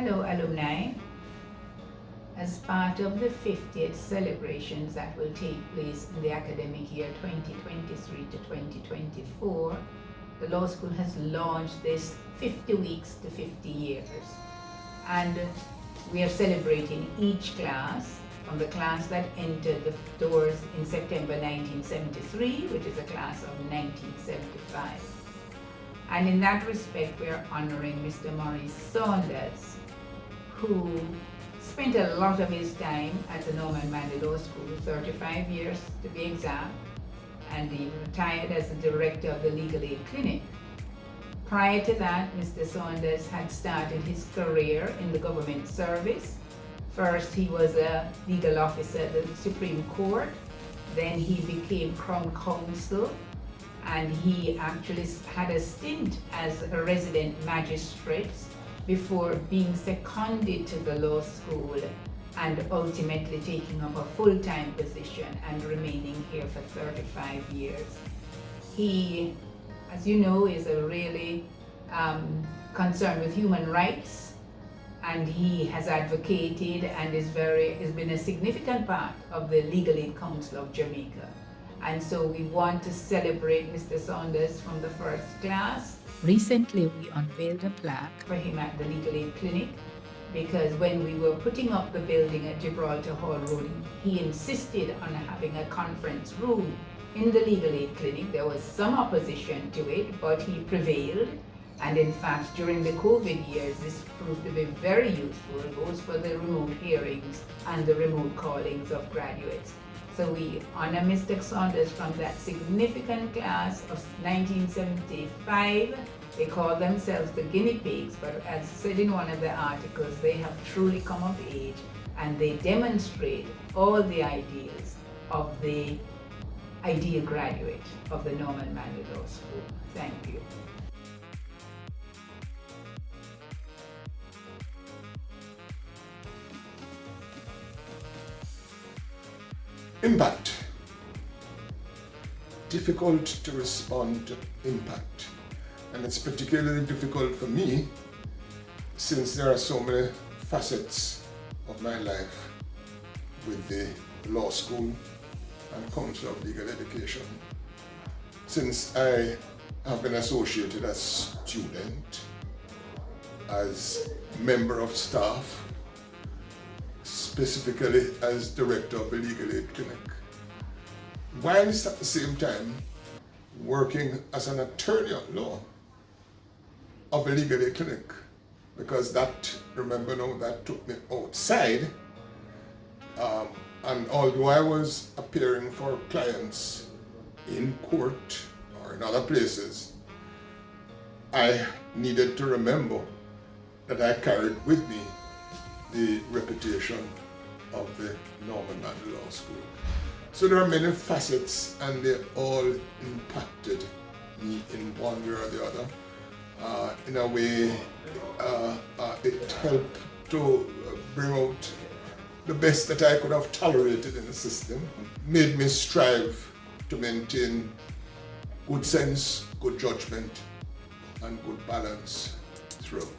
Hello alumni. As part of the 50th celebrations that will take place in the academic year 2023 to 2024, the law school has launched this 50 weeks to 50 years. And we are celebrating each class, from the class that entered the doors in September 1973, which is a class of 1975. And in that respect, we are honoring Mr. Maurice Saunders, who spent a lot of his time at the Manley Law School, 35 years to be exact, and he retired as the director of the Legal Aid Clinic. Prior to that, Mr. Saunders had started his career in the government service. First, he was a legal officer at the Supreme Court, then he became Crown Counsel, and he actually had a stint as a resident magistrate before being seconded to the law school and ultimately taking up a full-time position and remaining here for 35 years. He, as you know, is a really concerned with human rights, and he has advocated and has been a significant part of the Legal Aid Council of Jamaica. And so we want to celebrate Mr. Saunders from the first class. Recently, we unveiled a plaque for him at the Legal Aid Clinic, because when we were putting up the building at Gibraltar Hall Road, he insisted on having a conference room in the Legal Aid Clinic. There was some opposition to it, but he prevailed. And in fact, during the COVID years, this proved to be very useful, both for the remote hearings and the remote callings of graduates. So we honor Mr. Saunders from that significant class of 1975. They call themselves the guinea pigs, but as said in one of the articles, they have truly come of age and they demonstrate all the ideals of the ideal graduate of the Manley Law School. Thank you. Impact. Difficult to respond to impact. And it's particularly difficult for me since there are so many facets of my life with the law school and Council of Legal Education. Since I have been associated as student, as member of staff, specifically as director of the Legal Aid Clinic, whilst at the same time working as an attorney at law of the Legal Aid Clinic, because that, remember now, that took me outside, and although I was appearing for clients in court or in other places, I needed to remember that I carried with me the reputation of the Manley Law School. So there are many facets, and they all impacted me in one way or the other. In a way, it helped to bring out the best that I could have tolerated in the system, made me strive to maintain good sense, good judgment, and good balance throughout.